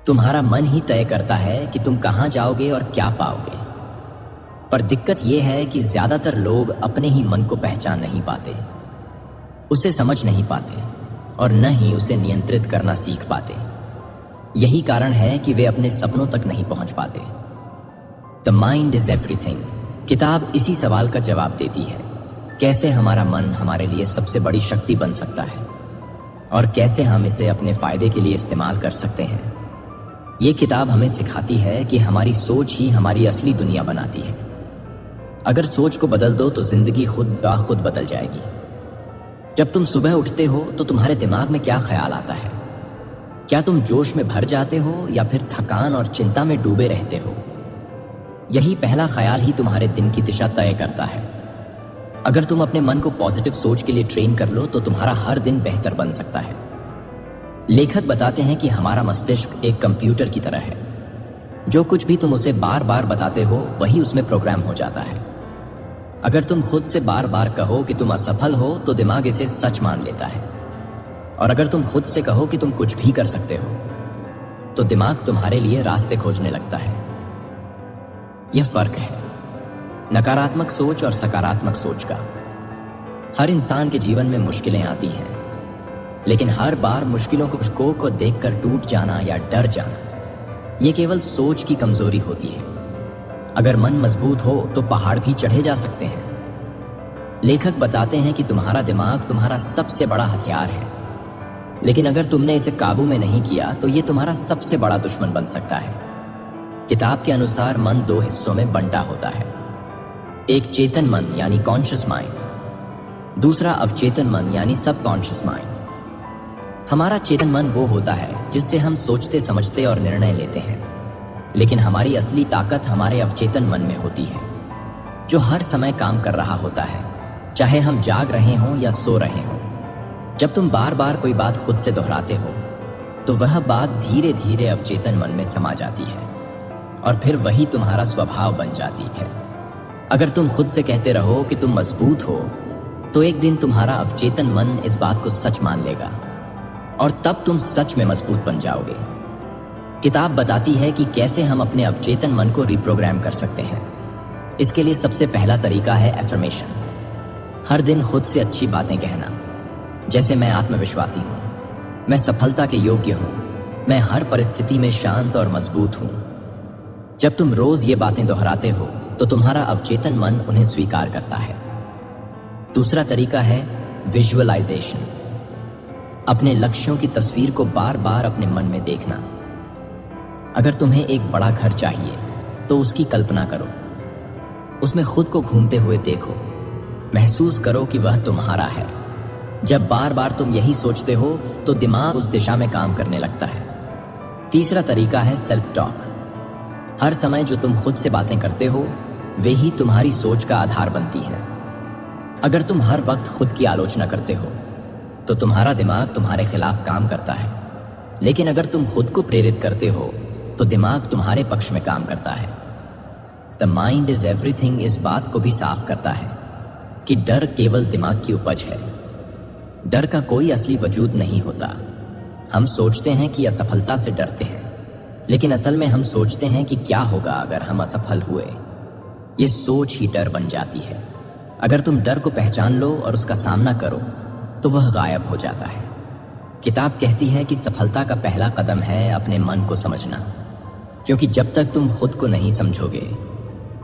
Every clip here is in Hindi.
तुम्हारा मन ही तय करता है कि तुम कहाँ जाओगे और क्या पाओगे। पर दिक्कत यह है कि ज्यादातर लोग अपने ही मन को पहचान नहीं पाते, उसे समझ नहीं पाते और न ही उसे नियंत्रित करना सीख पाते। यही कारण है कि वे अपने सपनों तक नहीं पहुंच पाते। द माइंड इज एवरीथिंग किताब इसी सवाल का जवाब देती है। कैसे हमारा मन हमारे लिए सबसे बड़ी शक्ति बन सकता है और कैसे हम इसे अपने फायदे के लिए इस्तेमाल कर सकते हैं। ये किताब हमें सिखाती है कि हमारी सोच ही हमारी असली दुनिया बनाती है। अगर सोच को बदल दो तो जिंदगी खुद ब खुद बदल जाएगी। जब तुम सुबह उठते हो तो तुम्हारे दिमाग में क्या ख्याल आता है? क्या तुम जोश में भर जाते हो या फिर थकान और चिंता में डूबे रहते हो? यही पहला ख्याल ही तुम्हारे दिन की दिशा तय करता है। अगर तुम अपने मन को पॉजिटिव सोच के लिए ट्रेन कर लो तो तुम्हारा हर दिन बेहतर बन सकता है। लेखक बताते हैं कि हमारा मस्तिष्क एक कंप्यूटर की तरह है। जो कुछ भी तुम उसे बार बार बताते हो वही उसमें प्रोग्राम हो जाता है। अगर तुम खुद से बार बार कहो कि तुम असफल हो तो दिमाग इसे सच मान लेता है, और अगर तुम खुद से कहो कि तुम कुछ भी कर सकते हो तो दिमाग तुम्हारे लिए रास्ते खोजने लगता है। यह फर्क है नकारात्मक सोच और सकारात्मक सोच का। हर इंसान के जीवन में मुश्किलें आती हैं, लेकिन हर बार मुश्किलों को देखकर टूट जाना या डर जाना यह केवल सोच की कमजोरी होती है। अगर मन मजबूत हो तो पहाड़ भी चढ़े जा सकते हैं। लेखक बताते हैं कि तुम्हारा दिमाग तुम्हारा सबसे बड़ा हथियार है, लेकिन अगर तुमने इसे काबू में नहीं किया तो यह तुम्हारा सबसे बड़ा दुश्मन बन सकता है। किताब के अनुसार मन दो हिस्सों में बंटा होता है। एक चेतन मन यानी कॉन्शियस माइंड, दूसरा अवचेतन मन यानी सबकॉन्शियस माइंड। हमारा चेतन मन वो होता है जिससे हम सोचते समझते और निर्णय लेते हैं, लेकिन हमारी असली ताकत हमारे अवचेतन मन में होती है, जो हर समय काम कर रहा होता है, चाहे हम जाग रहे हों या सो रहे हों। जब तुम बार बार कोई बात खुद से दोहराते हो तो वह बात धीरे धीरे अवचेतन मन में समा जाती है और फिर वही तुम्हारा स्वभाव बन जाती है। अगर तुम खुद से कहते रहो कि तुम मजबूत हो तो एक दिन तुम्हारा अवचेतन मन इस बात को सच मान लेगा और तब तुम सच में मजबूत बन जाओगे। किताब बताती है कि कैसे हम अपने अवचेतन मन को रिप्रोग्राम कर सकते हैं। इसके लिए सबसे पहला तरीका है एफर्मेशन। हर दिन खुद से अच्छी बातें कहना, जैसे मैं आत्मविश्वासी हूं, मैं सफलता के योग्य हूं, मैं हर परिस्थिति में शांत और मजबूत हूं। जब तुम रोज ये बातें दोहराते हो तो तुम्हारा अवचेतन मन उन्हें स्वीकार करता है। दूसरा तरीका है विजुअलाइजेशन। अपने लक्ष्यों की तस्वीर को बार बार अपने मन में देखना। अगर तुम्हें एक बड़ा घर चाहिए तो उसकी कल्पना करो, उसमें खुद को घूमते हुए देखो, महसूस करो कि वह तुम्हारा है। जब बार बार तुम यही सोचते हो तो दिमाग उस दिशा में काम करने लगता है। तीसरा तरीका है सेल्फ टॉक। हर समय जो तुम खुद से बातें करते हो वे ही तुम्हारी सोच का आधार बनती हैं। अगर तुम हर वक्त खुद की आलोचना करते हो तो तुम्हारा दिमाग तुम्हारे खिलाफ काम करता है, लेकिन अगर तुम खुद को प्रेरित करते हो तो दिमाग तुम्हारे पक्ष में काम करता है। द माइंड इज एवरीथिंग इस बात को भी साफ करता है कि डर केवल दिमाग की उपज है। डर का कोई असली वजूद नहीं होता। हम सोचते हैं कि असफलता से डरते हैं, लेकिन असल में हम सोचते हैं कि क्या होगा अगर हम असफल हुए। ये सोच ही डर बन जाती है। अगर तुम डर को पहचान लो और उसका सामना करो तो वह गायब हो जाता है। किताब कहती है कि सफलता का पहला कदम है अपने मन को समझना, क्योंकि जब तक तुम खुद को नहीं समझोगे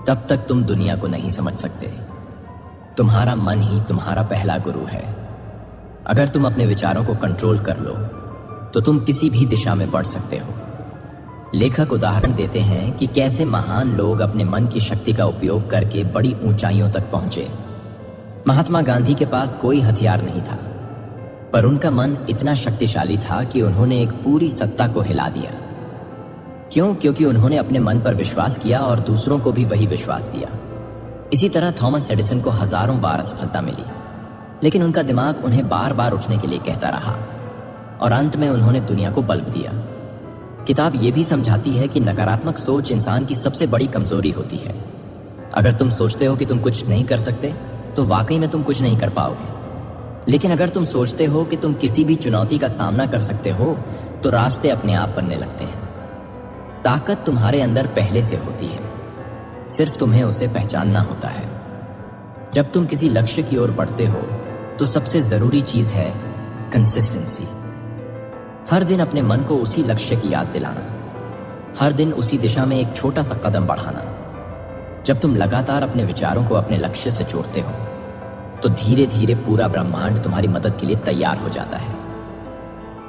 तब तक तुम दुनिया को नहीं समझ सकते। तुम्हारा मन ही तुम्हारा पहला गुरु है। अगर तुम अपने विचारों को कंट्रोल कर लो तो तुम किसी भी दिशा में बढ़ सकते हो। लेखक उदाहरण देते हैं कि कैसे महान लोग अपने मन की शक्ति का उपयोग करके बड़ी ऊंचाइयों तक पहुंचे। महात्मा गांधी के पास कोई हथियार नहीं था, पर उनका मन इतना शक्तिशाली था कि उन्होंने एक पूरी सत्ता को हिला दिया। क्यों? क्योंकि उन्होंने अपने मन पर विश्वास किया और दूसरों को भी वही विश्वास दिया। इसी तरह थॉमस एडिसन को हजारों बार असफलता मिली, लेकिन उनका दिमाग उन्हें बार बार उठने के लिए कहता रहा और अंत में उन्होंने दुनिया को बल्ब दिया। किताब ये भी समझाती है कि नकारात्मक सोच इंसान की सबसे बड़ी कमजोरी होती है। अगर तुम सोचते हो कि तुम कुछ नहीं कर सकते तो वाकई में तुम कुछ नहीं कर पाओगे, लेकिन अगर तुम सोचते हो कि तुम किसी भी चुनौती का सामना कर सकते हो तो रास्ते अपने आप बनने लगते हैं। ताकत तुम्हारे अंदर पहले से होती है, सिर्फ तुम्हें उसे पहचानना होता है। जब तुम किसी लक्ष्य की ओर बढ़ते हो तो सबसे जरूरी चीज है कंसिस्टेंसी। हर दिन अपने मन को उसी लक्ष्य की याद दिलाना, हर दिन उसी दिशा में एक छोटा सा कदम बढ़ाना। जब तुम लगातार अपने विचारों को अपने लक्ष्य से जोड़ते हो तो धीरे धीरे पूरा ब्रह्मांड तुम्हारी मदद के लिए तैयार हो जाता है।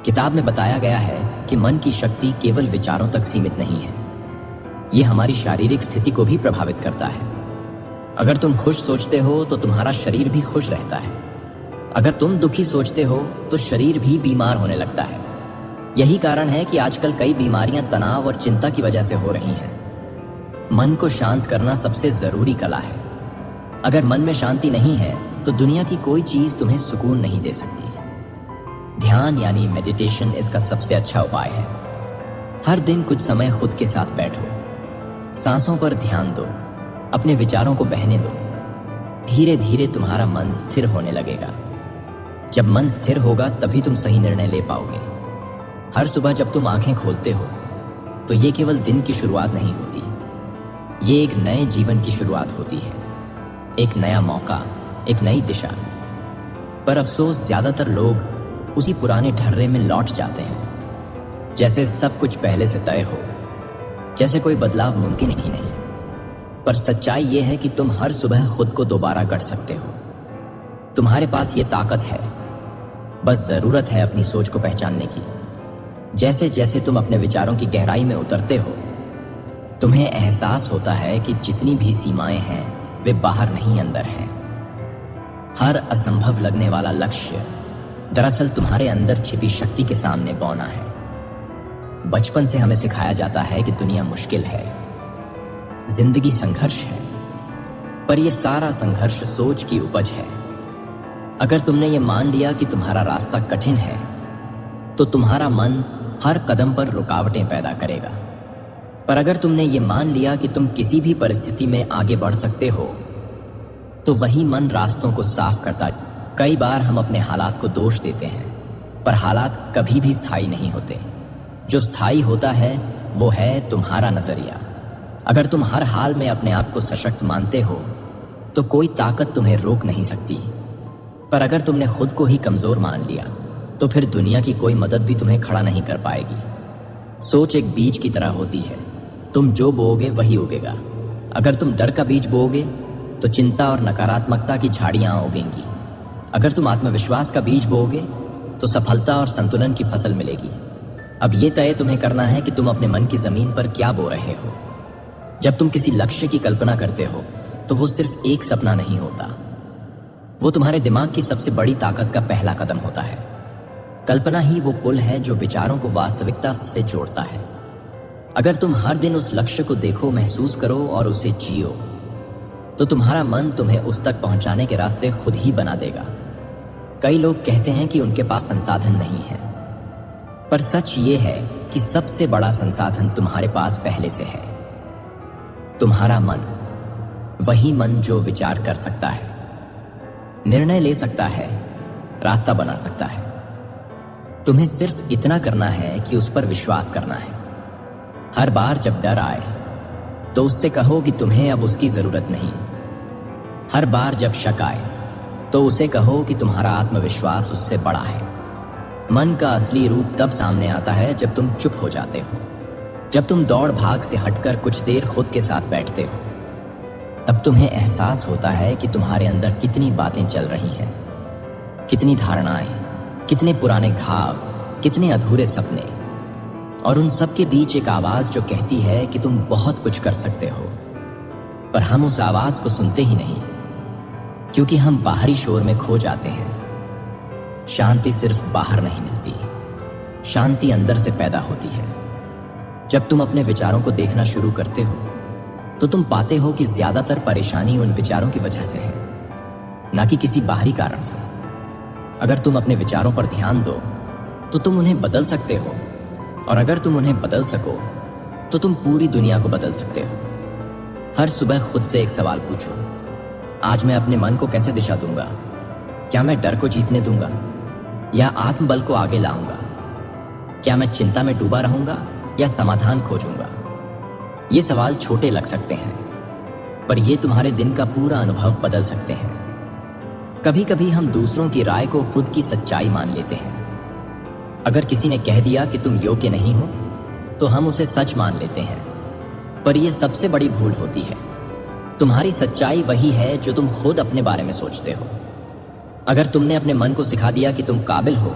किताब में बताया गया है कि मन की शक्ति केवल विचारों तक सीमित नहीं है, यह हमारी शारीरिक स्थिति को भी प्रभावित करता है। अगर तुम खुश सोचते हो तो तुम्हारा शरीर भी खुश रहता है। अगर तुम दुखी सोचते हो तो शरीर भी बीमार होने लगता है। यही कारण है कि आजकल कई बीमारियां तनाव और चिंता की वजह से हो रही हैं। मन को शांत करना सबसे जरूरी कला है। अगर मन में शांति नहीं है तो दुनिया की कोई चीज तुम्हें सुकून नहीं दे सकती। ध्यान यानी मेडिटेशन इसका सबसे अच्छा उपाय है। हर दिन कुछ समय खुद के साथ बैठो, सांसों पर ध्यान दो, अपने विचारों को बहने दो। धीरे धीरे तुम्हारा मन स्थिर होने लगेगा। जब मन स्थिर होगा तभी तुम सही निर्णय ले पाओगे। हर सुबह जब तुम आंखें खोलते हो तो ये केवल दिन की शुरुआत नहीं होती, ये एक नए जीवन की शुरुआत होती है, एक नया मौका, एक नई दिशा। पर अफसोस ज्यादातर लोग उसी पुराने ढर्रे में लौट जाते हैं, जैसे सब कुछ पहले से तय हो, जैसे कोई बदलाव मुमकिन ही नहीं। पर सच्चाई यह है कि तुम हर सुबह खुद को दोबारा गढ़ सकते हो। तुम्हारे पास ये ताकत है, बस जरूरत है अपनी सोच को पहचानने की। जैसे जैसे तुम अपने विचारों की गहराई में उतरते हो तुम्हें एहसास होता है कि जितनी भी सीमाएं हैं वे बाहर नहीं अंदर हैं। हर असंभव लगने वाला लक्ष्य दरअसल तुम्हारे अंदर छिपी शक्ति के सामने बौना है। बचपन से हमें सिखाया जाता है कि दुनिया मुश्किल है, जिंदगी संघर्ष है, पर यह सारा संघर्ष सोच की उपज है। अगर तुमने ये मान लिया कि तुम्हारा रास्ता कठिन है तो तुम्हारा मन हर कदम पर रुकावटें पैदा करेगा। पर अगर तुमने ये मान लिया कि तुम किसी भी परिस्थिति में आगे बढ़ सकते हो तो वही मन रास्तों को साफ करता है। कई बार हम अपने हालात को दोष देते हैं, पर हालात कभी भी स्थायी नहीं होते। जो स्थायी होता है वो है तुम्हारा नजरिया। अगर तुम हर हाल में अपने आप को सशक्त मानते हो तो कोई ताकत तुम्हें रोक नहीं सकती। पर अगर तुमने खुद को ही कमजोर मान लिया तो फिर दुनिया की कोई मदद भी तुम्हें खड़ा नहीं कर पाएगी। सोच एक बीज की तरह होती है, तुम जो बोओगे वही उगेगा। अगर तुम डर का बीज बोओगे तो चिंता और नकारात्मकता की झाड़ियां उगेंगी। अगर तुम आत्मविश्वास का बीज बोओगे तो सफलता और संतुलन की फसल मिलेगी। अब ये तय तुम्हें करना है कि तुम अपने मन की जमीन पर क्या बो रहे हो। जब तुम किसी लक्ष्य की कल्पना करते हो तो वो सिर्फ एक सपना नहीं होता, वो तुम्हारे दिमाग की सबसे बड़ी ताकत का पहला कदम होता है। कल्पना ही वो पुल है जो विचारों को वास्तविकता से जोड़ता है। अगर तुम हर दिन उस लक्ष्य को देखो, महसूस करो और उसे जियो तो तुम्हारा मन तुम्हें उस तक पहुंचाने के रास्ते खुद ही बना देगा। कई लोग कहते हैं कि उनके पास संसाधन नहीं है, पर सच ये है कि सबसे बड़ा संसाधन तुम्हारे पास पहले से है, तुम्हारा मन। वही मन जो विचार कर सकता है, निर्णय ले सकता है, रास्ता बना सकता है। तुम्हें सिर्फ इतना करना है कि उस पर विश्वास करना है। हर बार जब डर आए तो उससे कहो कि तुम्हें अब उसकी जरूरत नहीं। हर बार जब शक आए तो उसे कहो कि तुम्हारा आत्मविश्वास उससे बड़ा है। मन का असली रूप तब सामने आता है जब तुम चुप हो जाते हो, जब तुम दौड़ भाग से हटकर कुछ देर खुद के साथ बैठते हो। तब तुम्हें एहसास होता है कि तुम्हारे अंदर कितनी बातें चल रही हैं, कितनी धारणाएं, कितने पुराने घाव, कितने अधूरे सपने, और उन सब के बीच एक आवाज जो कहती है कि तुम बहुत कुछ कर सकते हो। पर हम उस आवाज को सुनते ही नहीं, क्योंकि हम बाहरी शोर में खो जाते हैं। शांति सिर्फ बाहर नहीं मिलती, शांति अंदर से पैदा होती है। जब तुम अपने विचारों को देखना शुरू करते हो तो तुम पाते हो कि ज्यादातर परेशानी उन विचारों की वजह से है, ना कि किसी बाहरी कारण से। अगर तुम अपने विचारों पर ध्यान दो तो तुम उन्हें बदल सकते हो, और अगर तुम उन्हें बदल सको तो तुम पूरी दुनिया को बदल सकते हो। हर सुबह खुद से एक सवाल पूछो, आज मैं अपने मन को कैसे दिशा दूंगा? क्या मैं डर को जीतने दूंगा या आत्मबल को आगे लाऊंगा? क्या मैं चिंता में डूबा रहूंगा या समाधान खोजूंगा? ये सवाल छोटे लग सकते हैं, पर ये तुम्हारे दिन का पूरा अनुभव बदल सकते हैं। कभी कभी हम दूसरों की राय को खुद की सच्चाई मान लेते हैं। अगर किसी ने कह दिया कि तुम योग्य नहीं हो, तो हम उसे सच मान लेते हैं, पर यह सबसे बड़ी भूल होती है। तुम्हारी सच्चाई वही है जो तुम खुद अपने बारे में सोचते हो। अगर तुमने अपने मन को सिखा दिया कि तुम काबिल हो,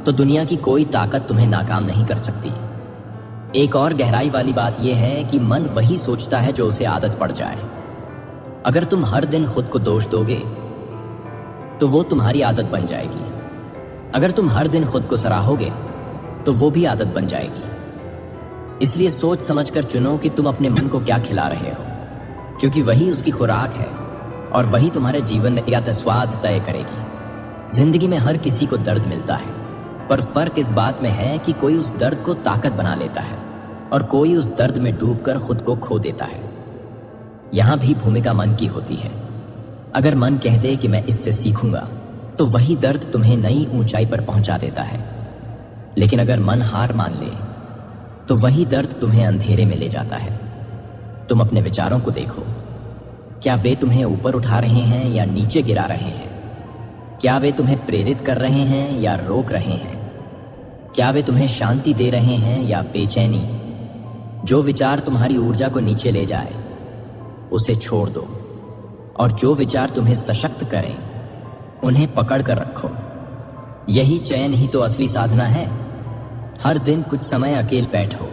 तो दुनिया की कोई ताकत तुम्हें नाकाम नहीं कर सकती। एक और गहराई वाली बात यह है कि मन वही सोचता है जो उसे आदत पड़ जाए। अगर तुम हर दिन खुद को दोष दोगे, तो वो तुम्हारी आदत बन जाएगी। अगर तुम हर दिन खुद को सराहोगे, तो वो भी आदत बन जाएगी। इसलिए सोच समझकर चुनो कि तुम अपने मन को क्या खिला रहे हो, क्योंकि वही उसकी खुराक है और वही तुम्हारे जीवन का स्वाद तय करेगी। जिंदगी में हर किसी को दर्द मिलता है, पर फर्क इस बात में है कि कोई उस दर्द को ताकत बना लेता है और कोई उस दर्द में डूबकर खुद को खो देता है। यहां भी भूमिका मन की होती है। अगर मन कह दे कि मैं इससे सीखूंगा, तो वही दर्द तुम्हें नई ऊंचाई पर पहुंचा देता है। लेकिन अगर मन हार मान ले, तो वही दर्द तुम्हें अंधेरे में ले जाता है। तुम अपने विचारों को देखो, क्या वे तुम्हें ऊपर उठा रहे हैं या नीचे गिरा रहे हैं? क्या वे तुम्हें प्रेरित कर रहे हैं या रोक रहे हैं? क्या वे तुम्हें शांति दे रहे हैं या बेचैनी? जो विचार तुम्हारी ऊर्जा को नीचे ले जाए, उसे छोड़ दो, और जो विचार तुम्हें सशक्त करें, उन्हें पकड़ कर रखो। यही चयन ही तो असली साधना है। हर दिन कुछ समय अकेले बैठो,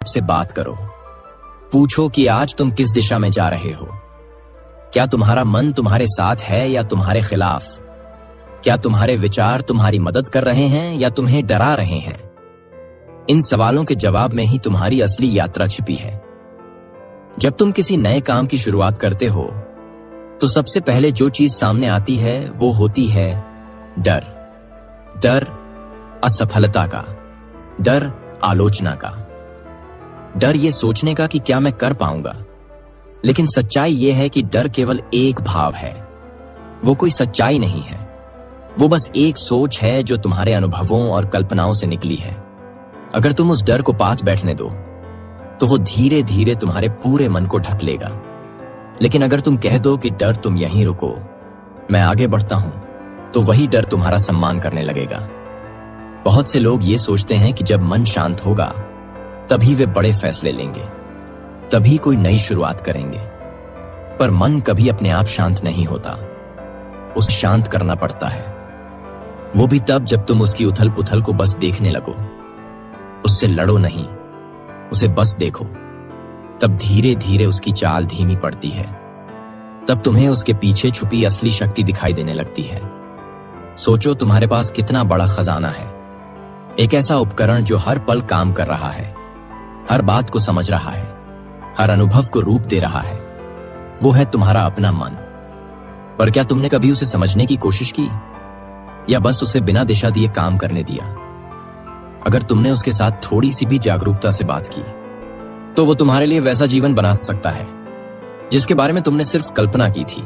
से बात करो, पूछो कि आज तुम किस दिशा में जा रहे हो। क्या तुम्हारा मन तुम्हारे साथ है या तुम्हारे खिलाफ? क्या तुम्हारे विचार तुम्हारी मदद कर रहे हैं या तुम्हें डरा रहे हैं? इन सवालों के जवाब में ही तुम्हारी असली यात्रा छिपी है। जब तुम किसी नए काम की शुरुआत करते हो, तो सबसे पहले जो चीज सामने आती है वो होती है डर। डर असफलता का, डर आलोचना का, डर ये सोचने का कि क्या मैं कर पाऊंगा। लेकिन सच्चाई ये है कि डर केवल एक भाव है, वो कोई सच्चाई नहीं है। वो बस एक सोच है जो तुम्हारे अनुभवों और कल्पनाओं से निकली है। अगर तुम उस डर को पास बैठने दो, तो वो धीरे धीरे तुम्हारे पूरे मन को ढक लेगा। लेकिन अगर तुम कह दो कि डर तुम यहीं रुको, मैं आगे बढ़ता हूं, तो वही डर तुम्हारा सम्मान करने लगेगा। बहुत से लोग ये सोचते हैं कि जब मन शांत होगा, तभी वे बड़े फैसले लेंगे, तभी कोई नई शुरुआत करेंगे। पर मन कभी अपने आप शांत नहीं होता, उसे शांत करना पड़ता है। वो भी तब जब तुम उसकी उथल पुथल को बस देखने लगो। उससे लड़ो नहीं, उसे बस देखो। तब धीरे धीरे उसकी चाल धीमी पड़ती है। तब तुम्हें उसके पीछे छुपी असली शक्ति दिखाई देने लगती है। सोचो तुम्हारे पास कितना बड़ा खजाना है, एक ऐसा उपकरण जो हर पल काम कर रहा है, हर बात को समझ रहा है, हर अनुभव को रूप दे रहा है। वो है तुम्हारा अपना मन। पर क्या तुमने कभी उसे समझने की कोशिश की, या बस उसे बिना दिशा दिए काम करने दिया? अगर तुमने उसके साथ थोड़ी सी भी जागरूकता से बात की, तो वो तुम्हारे लिए वैसा जीवन बना सकता है जिसके बारे में तुमने सिर्फ कल्पना की थी।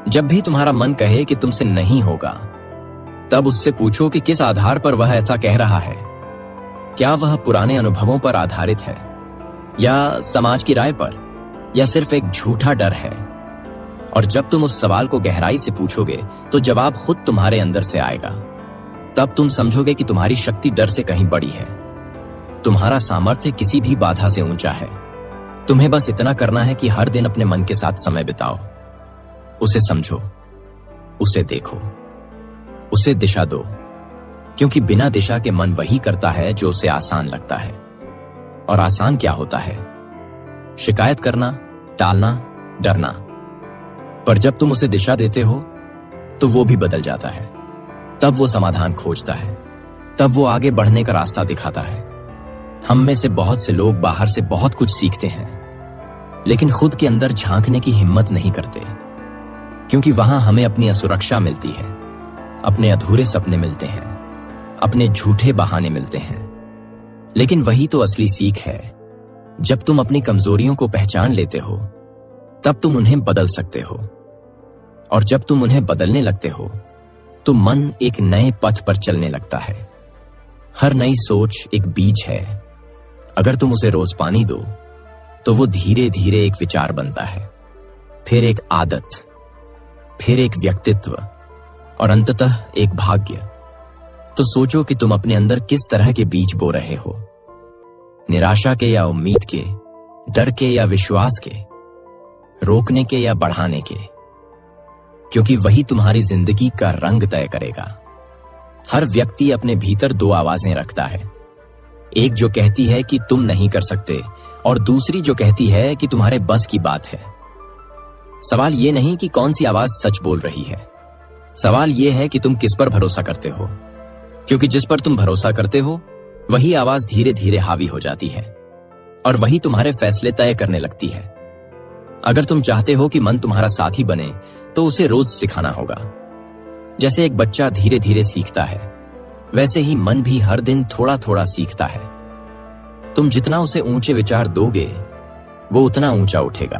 जब भी तुम्हारा मन कहे कि तुमसे नहीं होगा, तब उससे पूछो कि किस आधार पर वह ऐसा कह रहा है। क्या वह पुराने अनुभवों पर आधारित है, या समाज की राय पर, या सिर्फ एक झूठा डर है? और जब तुम उस सवाल को गहराई से पूछोगे, तो जवाब खुद तुम्हारे अंदर से आएगा। तब तुम समझोगे कि तुम्हारी शक्ति डर से कहीं बड़ी है। तुम्हारा सामर्थ्य किसी भी बाधा से ऊंचा है। तुम्हें बस इतना करना है कि हर दिन अपने मन के साथ समय बिताओ, उसे समझो, उसे देखो, उसे दिशा दो, क्योंकि बिना दिशा के मन वही करता है जो उसे आसान लगता है। और आसान क्या होता है? शिकायत करना, टालना, डरना। पर जब तुम उसे दिशा देते हो, तो वो भी बदल जाता है। तब वो समाधान खोजता है, तब वो आगे बढ़ने का रास्ता दिखाता है। हम में से बहुत से लोग बाहर से बहुत कुछ सीखते हैं, लेकिन खुद के अंदर झांकने की हिम्मत नहीं करते, क्योंकि वहां हमें अपनी असुरक्षा मिलती है, अपने अधूरे सपने मिलते हैं, अपने झूठे बहाने मिलते हैं। लेकिन वही तो असली सीख है। जब तुम अपनी कमजोरियों को पहचान लेते हो, तब तुम उन्हें बदल सकते हो। और जब तुम उन्हें बदलने लगते हो, तो मन एक नए पथ पर चलने लगता है। हर नई सोच एक बीज है। अगर तुम उसे रोज पानी दो तो वो धीरे धीरे एक विचार बनता है, फिर एक आदत, फिर एक व्यक्तित्व और अंततः एक भाग्य। तो सोचो कि तुम अपने अंदर किस तरह के बीज बो रहे हो, निराशा के या उम्मीद के, डर के या विश्वास के, रोकने के या बढ़ाने के, क्योंकि वही तुम्हारी जिंदगी का रंग तय करेगा। हर व्यक्ति अपने भीतर दो आवाजें रखता है, एक जो कहती है कि तुम नहीं कर सकते और दूसरी जो कहती है कि तुम्हारे बस की बात है। सवाल यह नहीं कि कौन सी आवाज सच बोल रही है, सवाल यह है कि तुम किस पर भरोसा करते हो, क्योंकि जिस पर तुम भरोसा करते हो वही आवाज धीरे धीरे हावी हो जाती है और वही तुम्हारे फैसले तय करने लगती है। अगर तुम चाहते हो कि मन तुम्हारा साथी बने तो उसे रोज सिखाना होगा। जैसे एक बच्चा धीरे धीरे सीखता है, वैसे ही मन भी हर दिन थोड़ा थोड़ा सीखता है। तुम जितना उसे ऊंचे विचार दोगे वो उतना ऊंचा उठेगा,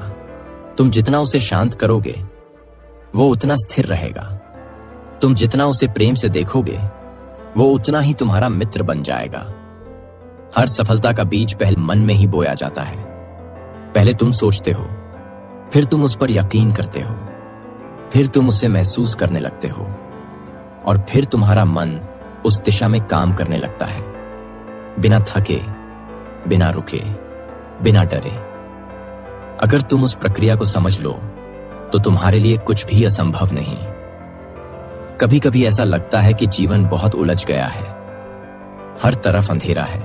तुम जितना उसे शांत करोगे वो उतना स्थिर रहेगा, तुम जितना उसे प्रेम से देखोगे वो उतना ही तुम्हारा मित्र बन जाएगा। हर सफलता का बीज पहले मन में ही बोया जाता है। पहले तुम सोचते हो, फिर तुम उस पर यकीन करते हो, फिर तुम उसे महसूस करने लगते हो और फिर तुम्हारा मन उस दिशा में काम करने लगता है, बिना थके, बिना रुके, बिना डरे। अगर तुम उस प्रक्रिया को समझ लो तो तुम्हारे लिए कुछ भी असंभव नहीं। कभी कभी ऐसा लगता है कि जीवन बहुत उलझ गया है, हर तरफ अंधेरा है,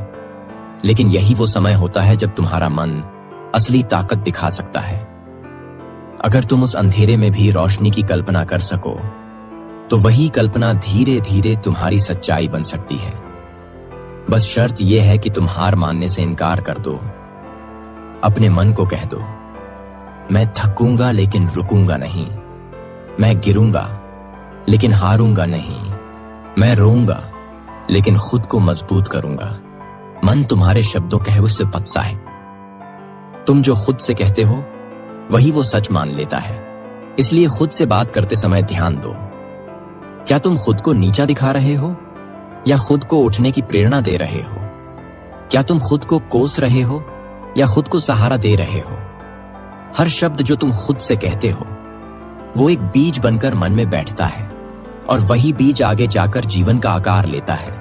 लेकिन यही वो समय होता है जब तुम्हारा मन असली ताकत दिखा सकता है। अगर तुम उस अंधेरे में भी रोशनी की कल्पना कर सको तो वही कल्पना धीरे धीरे तुम्हारी सच्चाई बन सकती है। बस शर्त यह है कि तुम हार मानने से इनकार कर दो। अपने मन को कह दो, मैं थकूंगा लेकिन रुकूंगा नहीं, मैं गिरूंगा लेकिन हारूंगा नहीं, मैं रोऊंगा लेकिन खुद को मजबूत करूंगा। मन तुम्हारे शब्दों कहे से पतसा है। तुम जो खुद से कहते हो वही वो सच मान लेता है। इसलिए खुद से बात करते समय ध्यान दो, क्या तुम खुद को नीचा दिखा रहे हो या खुद को उठने की प्रेरणा दे रहे हो? क्या तुम खुद को कोस रहे हो या खुद को सहारा दे रहे हो? हर शब्द जो तुम खुद से कहते हो वो एक बीज बनकर मन में बैठता है और वही बीज आगे जाकर जीवन का आकार लेता है।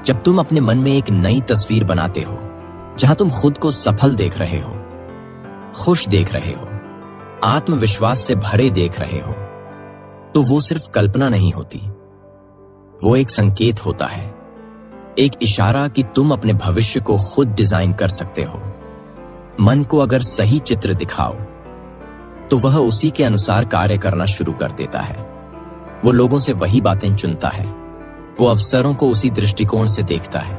जब तुम अपने मन में एक नई तस्वीर बनाते हो जहां तुम खुद को सफल देख रहे हो, खुश देख रहे हो, आत्मविश्वास से भरे देख रहे हो, तो वो सिर्फ कल्पना नहीं होती, वो एक संकेत होता है, एक इशारा कि तुम अपने भविष्य को खुद डिजाइन कर सकते हो। मन को अगर सही चित्र दिखाओ तो वह उसी के अनुसार कार्य करना शुरू कर देता है। वो लोगों से वही बातें चुनता है, वो अवसरों को उसी दृष्टिकोण से देखता है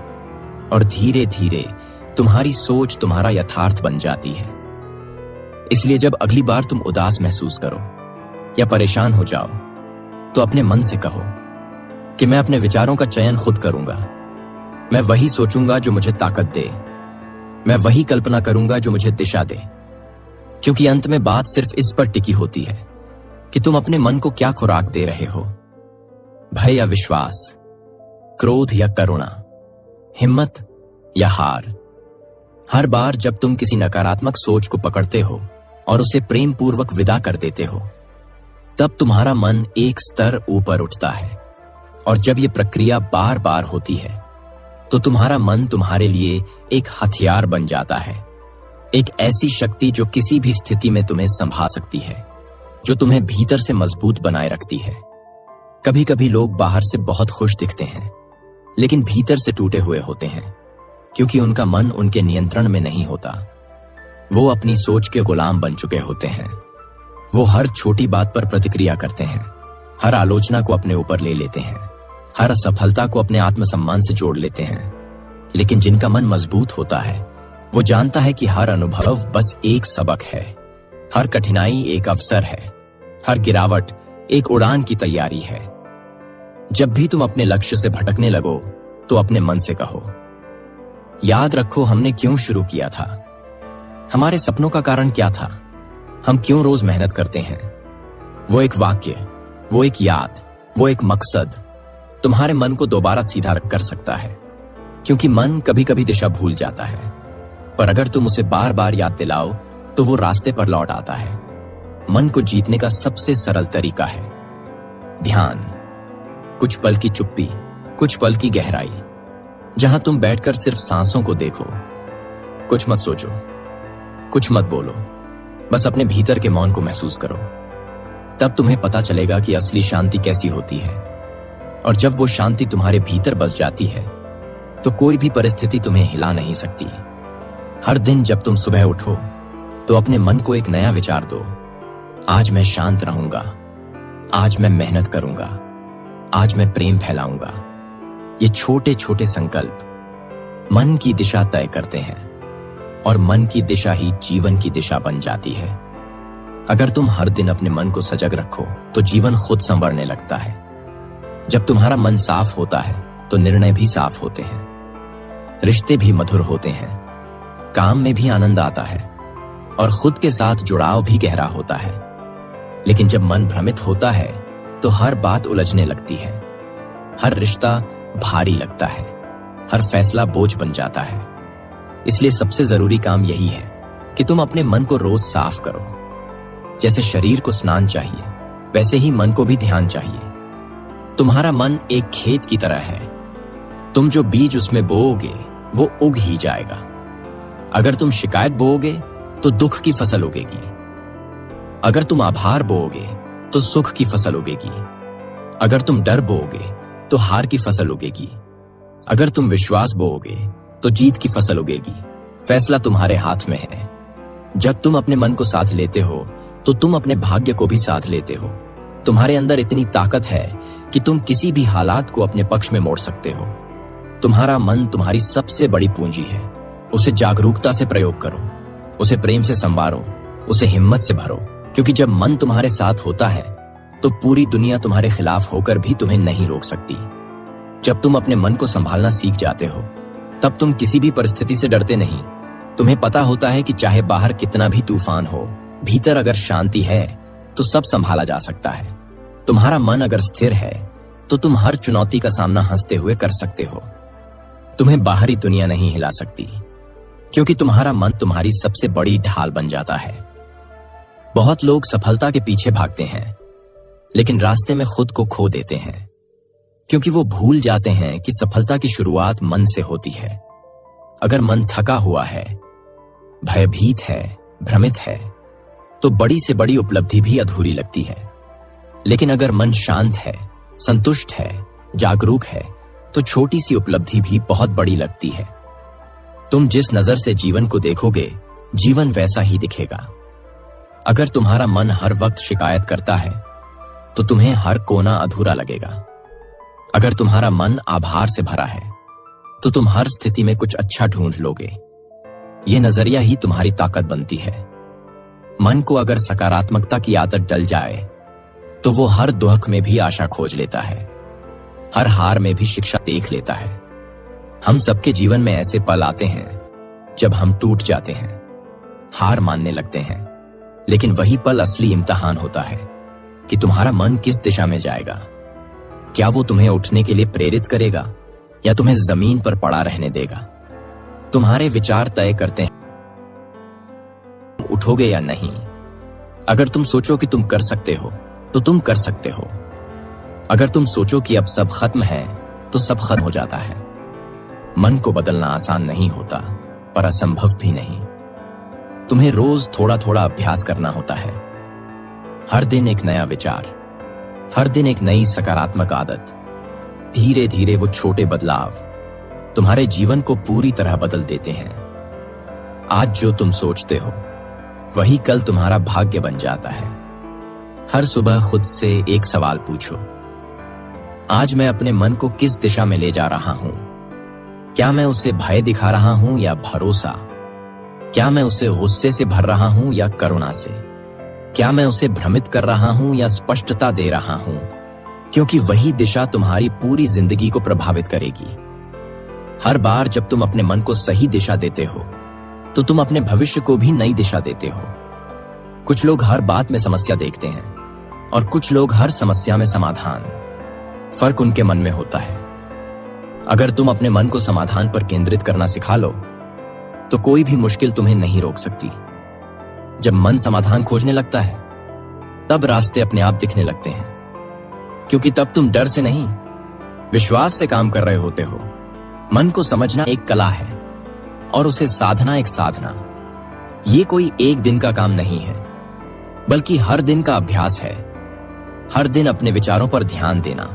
और धीरे धीरे तुम्हारी सोच तुम्हारा यथार्थ बन जाती है। इसलिए जब अगली बार तुम उदास महसूस करो या परेशान हो जाओ तो अपने मन से कहो कि मैं अपने विचारों का चयन खुद करूंगा, मैं वही सोचूंगा जो मुझे ताकत दे, मैं वही कल्पना करूंगा जो मुझे दिशा दे। क्योंकि अंत में बात सिर्फ इस पर टिकी होती है कि तुम अपने मन को क्या खुराक दे रहे हो, भय या विश्वास, क्रोध या करुणा, हिम्मत या हार। हर बार जब तुम किसी नकारात्मक सोच को पकड़ते हो और उसे प्रेम पूर्वक विदा कर देते हो, तब तुम्हारा मन एक स्तर ऊपर उठता है। और जब यह प्रक्रिया बार बार होती है तो तुम्हारा मन तुम्हारे लिए एक हथियार बन जाता है, एक ऐसी शक्ति जो किसी भी स्थिति में तुम्हें संभाल सकती है, जो तुम्हें भीतर से मजबूत बनाए रखती है। कभी कभी लोग बाहर से बहुत खुश दिखते हैं लेकिन भीतर से टूटे हुए होते हैं, क्योंकि उनका मन उनके नियंत्रण में नहीं होता। वो अपनी सोच के गुलाम बन चुके होते हैं। वो हर छोटी बात पर प्रतिक्रिया करते हैं, हर आलोचना को अपने ऊपर ले लेते हैं, हर असफलता को अपने आत्मसम्मान से जोड़ लेते हैं। लेकिन जिनका मन मजबूत होता है वो जानता है कि हर अनुभव बस एक सबक है, हर कठिनाई एक अवसर है, हर गिरावट एक उड़ान की तैयारी है। जब भी तुम अपने लक्ष्य से भटकने लगो तो अपने मन से कहो, याद रखो हमने क्यों शुरू किया था, हमारे सपनों का कारण क्या था, हम क्यों रोज मेहनत करते हैं। वो एक वाक्य, वो एक याद, वो एक मकसद तुम्हारे मन को दोबारा सीधा कर सकता है। क्योंकि मन कभी कभी दिशा भूल जाता है, पर अगर तुम उसे बार बार याद दिलाओ तो वो रास्ते पर लौट आता है। मन को जीतने का सबसे सरल तरीका है ध्यान। कुछ पल की चुप्पी, कुछ पल की गहराई, जहां तुम बैठकर सिर्फ सांसों को देखो। कुछ मत सोचो, कुछ मत बोलो, बस अपने भीतर के मौन को महसूस करो। तब तुम्हें पता चलेगा कि असली शांति कैसी होती है। और जब वो शांति तुम्हारे भीतर बस जाती है तो कोई भी परिस्थिति तुम्हें हिला नहीं सकती। हर दिन जब तुम सुबह उठो तो अपने मन को एक नया विचार दो। आज मैं शांत रहूंगा, आज मैं मेहनत करूंगा, आज मैं प्रेम फैलाऊंगा। ये छोटे छोटे संकल्प मन की दिशा तय करते हैं और मन की दिशा ही जीवन की दिशा बन जाती है। अगर तुम हर दिन अपने मन को सजग रखो तो जीवन खुद संवरने लगता है। जब तुम्हारा मन साफ होता है तो निर्णय भी साफ होते हैं, रिश्ते भी मधुर होते हैं, काम में भी आनंद आता है और खुद के साथ जुड़ाव भी गहरा होता है। लेकिन जब मन भ्रमित होता है तो हर बात उलझने लगती है, हर रिश्ता भारी लगता है, हर फैसला बोझ बन जाता है। इसलिए सबसे जरूरी काम यही है कि तुम अपने मन को रोज साफ करो। जैसे शरीर को स्नान चाहिए, वैसे ही मन को भी ध्यान चाहिए। तुम्हारा मन एक खेत की तरह है, तुम जो बीज उसमें बोओगे वो उग ही जाएगा। अगर तुम शिकायत बोओगे तो दुख की फसल उगेगी, अगर तुम आभार बोओगे तो सुख की फसल उगेगी, अगर तुम डर बोओगे तो हार की फसल उगेगी, अगर तुम विश्वास बोओगे तो जीत की फसल उगेगी। फैसला तुम्हारे हाथ में है। जब तुम अपने मन को साथ लेते हो तो तुम अपने भाग्य को भी साथ लेते हो। तुम्हारे अंदर इतनी ताकत है कि तुम किसी भी हालात को अपने पक्ष में मोड़ सकते हो। तुम्हारा मन तुम्हारी सबसे बड़ी पूंजी है। उसे जागरूकता से प्रयोग करो, उसे प्रेम से संवारो, उसे हिम्मत से भरो। क्योंकि जब मन तुम्हारे साथ होता है तो पूरी दुनिया तुम्हारे खिलाफ होकर भी तुम्हें नहीं रोक सकती। जब तुम अपने मन को संभालना सीख जाते हो तब तुम किसी भी परिस्थिति से डरते नहीं। तुम्हें पता होता है कि चाहे बाहर कितना भी तूफान हो, भीतर अगर शांति है तो सब संभाला जा सकता है। तुम्हारा मन अगर स्थिर है तो तुम हर चुनौती का सामना हंसते हुए कर सकते हो। तुम्हें बाहरी दुनिया नहीं हिला सकती, क्योंकि तुम्हारा मन तुम्हारी सबसे बड़ी ढाल बन जाता है। बहुत लोग सफलता के पीछे भागते हैं लेकिन रास्ते में खुद को खो देते हैं, क्योंकि वो भूल जाते हैं कि सफलता की शुरुआत मन से होती है। अगर मन थका हुआ है, भयभीत है, भ्रमित है, तो बड़ी से बड़ी उपलब्धि भी अधूरी लगती है। लेकिन अगर मन शांत है, संतुष्ट है, जागरूक है, तो छोटी सी उपलब्धि भी बहुत बड़ी लगती है। तुम जिस नजर से जीवन को देखोगे, जीवन वैसा ही दिखेगा। अगर तुम्हारा मन हर वक्त शिकायत करता है तो तुम्हें हर कोना अधूरा लगेगा। अगर तुम्हारा मन आभार से भरा है तो तुम हर स्थिति में कुछ अच्छा ढूंढ लोगे। यह नजरिया ही तुम्हारी ताकत बनती है। मन को अगर सकारात्मकता की आदत डल जाए तो वो हर दुख में भी आशा खोज लेता है, हर हार में भी शिक्षा देख लेता है। हम सबके जीवन में ऐसे पल आते हैं जब हम टूट जाते हैं, हार मानने लगते हैं, लेकिन वही पल असली इम्तिहान होता है कि तुम्हारा मन किस दिशा में जाएगा। क्या वो तुम्हें उठने के लिए प्रेरित करेगा या तुम्हें जमीन पर पड़ा रहने देगा? तुम्हारे विचार तय करते हैं उठोगे या नहीं। अगर तुम सोचो कि तुम कर सकते हो तो तुम कर सकते हो। अगर तुम सोचो कि अब सब खत्म है तो सब खत्म हो जाता है। मन को बदलना आसान नहीं होता, पर असंभव भी नहीं। तुम्हें रोज थोड़ा थोड़ा अभ्यास करना होता है। हर दिन एक नया विचार, हर दिन एक नई सकारात्मक आदत। धीरे धीरे वो छोटे बदलाव तुम्हारे जीवन को पूरी तरह बदल देते हैं। आज जो तुम सोचते हो वही कल तुम्हारा भाग्य बन जाता है। हर सुबह खुद से एक सवाल पूछो, आज मैं अपने मन को किस दिशा में ले जा रहा हूं? क्या मैं उसे भय दिखा रहा हूं या भरोसा? क्या मैं उसे गुस्से से भर रहा हूं या करुणा से? क्या मैं उसे भ्रमित कर रहा हूं या स्पष्टता दे रहा हूं? क्योंकि वही दिशा तुम्हारी पूरी जिंदगी को प्रभावित करेगी। हर बार जब तुम अपने मन को सही दिशा देते हो तो तुम अपने भविष्य को भी नई दिशा देते हो। कुछ लोग हर बात में समस्या देखते हैं और कुछ लोग हर समस्या में समाधान। फर्क उनके मन में होता है। अगर तुम अपने मन को समाधान पर केंद्रित करना सिखा लो तो कोई भी मुश्किल तुम्हें नहीं रोक सकती। जब मन समाधान खोजने लगता है तब रास्ते अपने आप दिखने लगते हैं, क्योंकि तब तुम डर से नहीं विश्वास से काम कर रहे होते हो। मन को समझना एक कला है और उसे साधना एक साधना। ये कोई एक दिन का काम नहीं है, बल्कि हर दिन का अभ्यास है। हर दिन अपने विचारों पर ध्यान देना,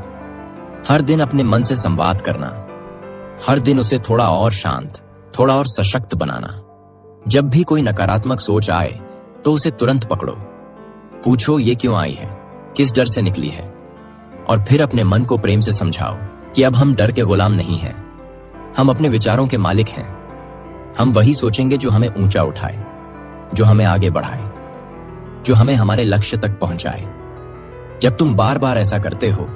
हर दिन अपने मन से संवाद करना, हर दिन उसे थोड़ा और शांत, थोड़ा और सशक्त बनाना। जब भी कोई नकारात्मक सोच आए तो उसे तुरंत पकड़ो, पूछो ये क्यों आई है, किस डर से निकली है, और फिर अपने मन को प्रेम से समझाओ कि अब हम डर के गुलाम नहीं हैं, हम अपने विचारों के मालिक हैं। हम वही सोचेंगे जो हमें ऊंचा उठाए, जो हमें आगे बढ़ाए, जो हमें हमारे लक्ष्य तक पहुंचाए। जब तुम बार बार ऐसा करते हो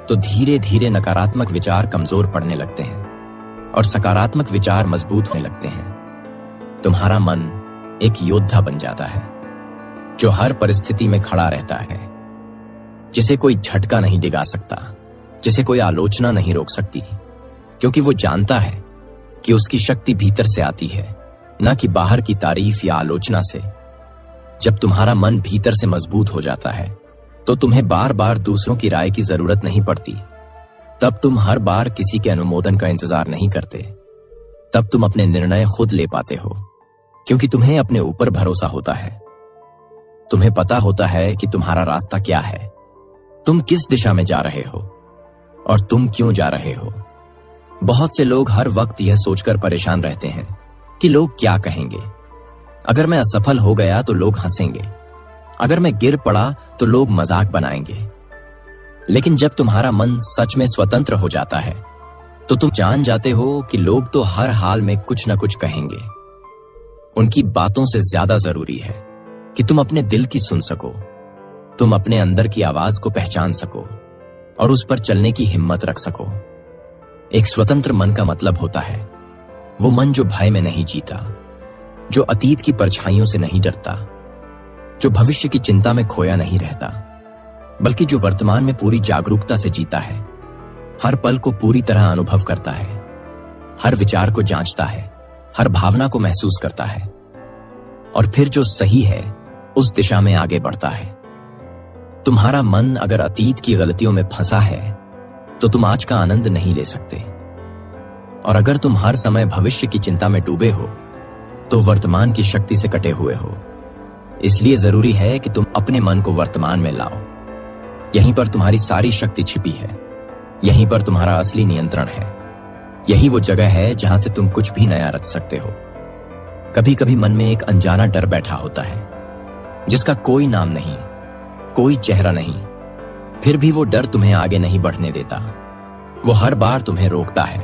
तो धीरे धीरे नकारात्मक विचार कमजोर पड़ने लगते हैं और सकारात्मक विचार मजबूत होने लगते हैं। तुम्हारा मन एक योद्धा बन जाता है जो हर परिस्थिति में खड़ा रहता है, जिसे कोई झटका नहीं डिगा सकता, जिसे कोई आलोचना नहीं रोक सकती, क्योंकि वो जानता है कि उसकी शक्ति भीतर से आती है, न कि बाहर की तारीफ या आलोचना से। जब तुम्हारा मन भीतर से मजबूत हो जाता है तो तुम्हें बार बार दूसरों की राय की जरूरत नहीं पड़ती। तब तुम हर बार किसी के अनुमोदन का इंतजार नहीं करते। तब तुम अपने निर्णय खुद ले पाते हो, क्योंकि तुम्हें अपने ऊपर भरोसा होता है। तुम्हें पता होता है कि तुम्हारा रास्ता क्या है, तुम किस दिशा में जा रहे हो और तुम क्यों जा रहे हो। बहुत से लोग हर वक्त यह सोचकर परेशान रहते हैं कि लोग क्या कहेंगे। अगर मैं असफल हो गया तो लोग हंसेंगे, अगर मैं गिर पड़ा तो लोग मजाक बनाएंगे। लेकिन जब तुम्हारा मन सच में स्वतंत्र हो जाता है तो तुम जान जाते हो कि लोग तो हर हाल में कुछ न कुछ कहेंगे। उनकी बातों से ज्यादा जरूरी है कि तुम अपने दिल की सुन सको, तुम अपने अंदर की आवाज को पहचान सको और उस पर चलने की हिम्मत रख सको। एक स्वतंत्र मन का मतलब होता है वो मन जो भय में नहीं जीता, जो अतीत की परछाइयों से नहीं डरता, जो भविष्य की चिंता में खोया नहीं रहता, बल्कि जो वर्तमान में पूरी जागरूकता से जीता है, हर पल को पूरी तरह अनुभव करता है, हर विचार को जांचता है, हर भावना को महसूस करता है और फिर जो सही है उस दिशा में आगे बढ़ता है। तुम्हारा मन अगर अतीत की गलतियों में फंसा है तो तुम आज का आनंद नहीं ले सकते, और अगर तुम हर समय भविष्य की चिंता में डूबे हो तो वर्तमान की शक्ति से कटे हुए हो। इसलिए जरूरी है कि तुम अपने मन को वर्तमान में लाओ। यहीं पर तुम्हारी सारी शक्ति छिपी है, यहीं पर तुम्हारा असली नियंत्रण है। यही वो जगह है जहां से तुम कुछ भी नया रच सकते हो। कभी कभी मन में एक अनजाना डर बैठा होता है जिसका कोई नाम नहीं, कोई चेहरा नहीं, फिर भी वो डर तुम्हें आगे नहीं बढ़ने देता। वो हर बार तुम्हें रोकता है,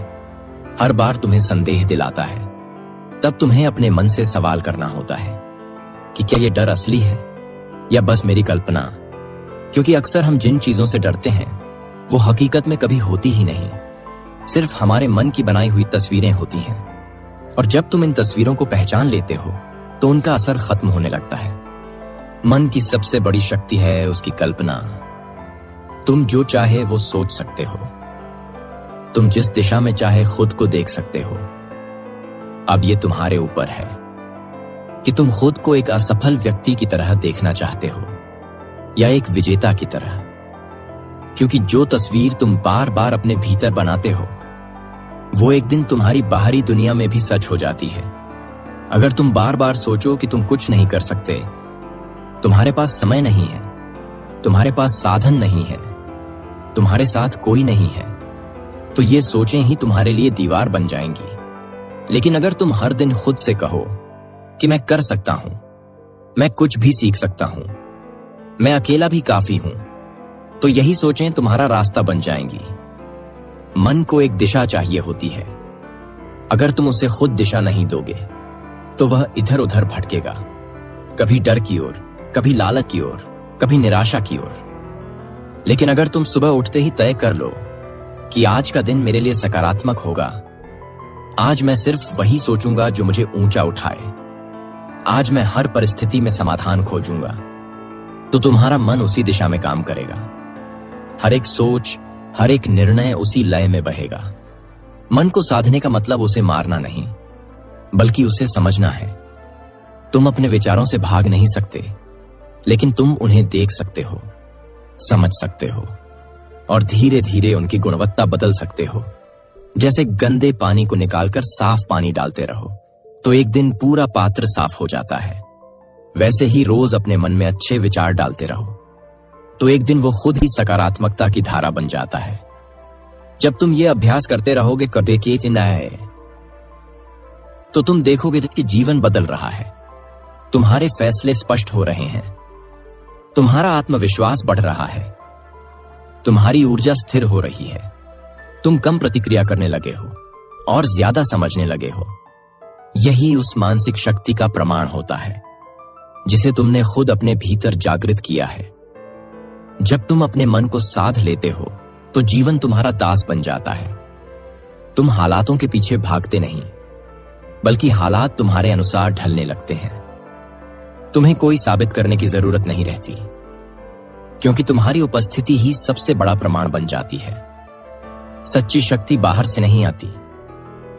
हर बार तुम्हें संदेह दिलाता है। तब तुम्हें अपने मन से सवाल करना होता है कि क्या ये डर असली है या बस मेरी कल्पना, क्योंकि अक्सर हम जिन चीजों से डरते हैं वो हकीकत में कभी होती ही नहीं, सिर्फ हमारे मन की बनाई हुई तस्वीरें होती हैं। और जब तुम इन तस्वीरों को पहचान लेते हो तो उनका असर खत्म होने लगता है। मन की सबसे बड़ी शक्ति है उसकी कल्पना। तुम जो चाहे वो सोच सकते हो, तुम जिस दिशा में चाहे खुद को देख सकते हो। अब ये तुम्हारे ऊपर है कि तुम खुद को एक असफल व्यक्ति की तरह देखना चाहते हो या एक विजेता की तरह, क्योंकि जो तस्वीर तुम बार बार अपने भीतर बनाते हो वो एक दिन तुम्हारी बाहरी दुनिया में भी सच हो जाती है। अगर तुम बार बार सोचो कि तुम कुछ नहीं कर सकते, तुम्हारे पास समय नहीं है, तुम्हारे पास साधन नहीं है, तुम्हारे साथ कोई नहीं है, तो ये सोचें ही तुम्हारे लिए दीवार बन जाएंगी। लेकिन अगर तुम हर दिन खुद से कहो कि मैं कर सकता हूं, मैं कुछ भी सीख सकता हूं, मैं अकेला भी काफी हूं, तो यही सोचें तुम्हारा रास्ता बन जाएंगी। मन को एक दिशा चाहिए होती है। अगर तुम उसे खुद दिशा नहीं दोगे तो वह इधर उधर भटकेगा, कभी डर की ओर, कभी लालच की ओर, कभी निराशा की ओर। लेकिन अगर तुम सुबह उठते ही तय कर लो कि आज का दिन मेरे लिए सकारात्मक होगा, आज मैं सिर्फ वही सोचूंगा जो मुझे ऊंचा उठाए, आज मैं हर परिस्थिति में समाधान खोजूंगा, तो तुम्हारा मन उसी दिशा में काम करेगा। हर एक सोच, हर एक निर्णय उसी लय में बहेगा। मन को साधने का मतलब उसे मारना नहीं, बल्कि उसे समझना है। तुम अपने विचारों से भाग नहीं सकते, लेकिन तुम उन्हें देख सकते हो, समझ सकते हो और धीरे धीरे उनकी गुणवत्ता बदल सकते हो। जैसे गंदे पानी को निकालकर साफ पानी डालते रहो तो एक दिन पूरा पात्र साफ हो जाता है। वैसे ही रोज अपने मन में अच्छे विचार डालते रहो तो एक दिन वो खुद ही सकारात्मकता की धारा बन जाता है। जब तुम ये अभ्यास करते रहोगे कभी कि तो तुम देखोगे कि जीवन बदल रहा है, तुम्हारे फैसले स्पष्ट हो रहे हैं, तुम्हारा आत्मविश्वास बढ़ रहा है, तुम्हारी ऊर्जा स्थिर हो रही है, तुम कम प्रतिक्रिया करने लगे हो और ज्यादा समझने लगे हो। यही उस मानसिक शक्ति का प्रमाण होता है जिसे तुमने खुद अपने भीतर जागृत किया है। जब तुम अपने मन को साध लेते हो तो जीवन तुम्हारा दास बन जाता है। तुम हालातों के पीछे भागते नहीं, बल्कि हालात तुम्हारे अनुसार ढलने लगते हैं। तुम्हें कोई साबित करने की जरूरत नहीं रहती, क्योंकि तुम्हारी उपस्थिति ही सबसे बड़ा प्रमाण बन जाती है। सच्ची शक्ति बाहर से नहीं आती,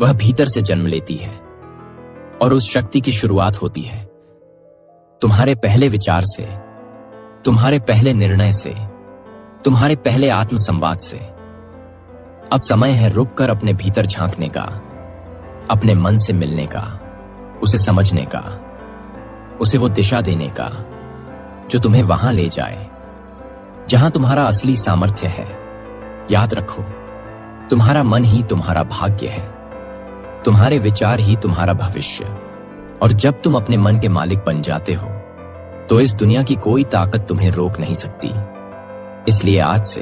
वह भीतर से जन्म लेती है और उस शक्ति की शुरुआत होती है तुम्हारे पहले विचार से, तुम्हारे पहले निर्णय से, तुम्हारे पहले आत्मसंवाद से। अब समय है रुककर अपने भीतर झांकने का, अपने मन से मिलने का, उसे समझने का, उसे वो दिशा देने का जो तुम्हें वहां ले जाए जहां तुम्हारा असली सामर्थ्य है। याद रखो, तुम्हारा मन ही तुम्हारा भाग्य है, तुम्हारे विचार ही तुम्हारा भविष्य। और जब तुम अपने मन के मालिक बन जाते हो तो इस दुनिया की कोई ताकत तुम्हें रोक नहीं सकती। इसलिए आज से,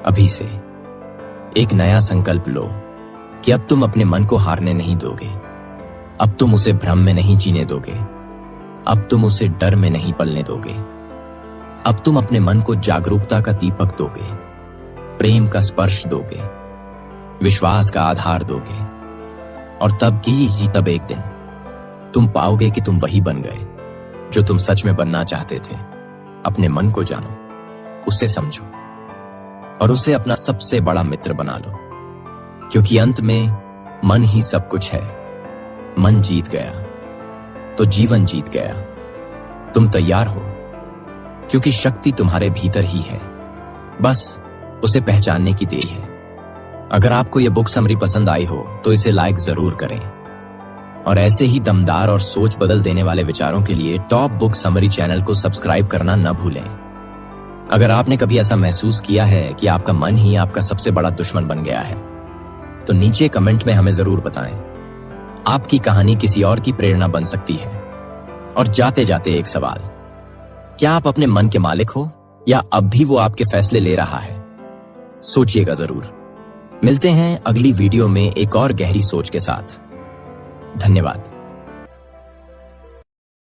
अभी से एक नया संकल्प लो कि अब तुम अपने मन को हारने नहीं दोगे। अब तुम उसे भ्रम में नहीं जीने दोगे। अब तुम उसे डर में नहीं पलने दोगे। अब तुम अपने मन को जागरूकता का दीपक दोगे, प्रेम का स्पर्श दोगे, विश्वास का आधार दोगे। और तब एक दिन तुम पाओगे कि तुम वही बन गए जो तुम सच में बनना चाहते थे। अपने मन को जानो, उसे समझो और उसे अपना सबसे बड़ा मित्र बना लो, क्योंकि अंत में मन ही सब कुछ है। मन जीत गया तो जीवन जीत गया। तुम तैयार हो, क्योंकि शक्ति तुम्हारे भीतर ही है, बस उसे पहचानने की देरी है। अगर आपको यह बुक समरी पसंद आई हो तो इसे लाइक जरूर करें और ऐसे ही दमदार और सोच बदल देने वाले विचारों के लिए टॉप बुक समरी चैनल को सब्सक्राइब करना न भूलें। अगर आपने कभी ऐसा महसूस किया है कि आपका मन ही आपका सबसे बड़ा दुश्मन बन गया है तो नीचे कमेंट में हमें जरूर बताएं। आपकी कहानी किसी और की प्रेरणा बन सकती है। और जाते जाते एक सवाल, क्या आप अपने मन के मालिक हो या अब भी वो आपके फैसले ले रहा है? सोचिएगा जरूर। मिलते हैं अगली वीडियो में एक और गहरी सोच के साथ। धन्यवाद।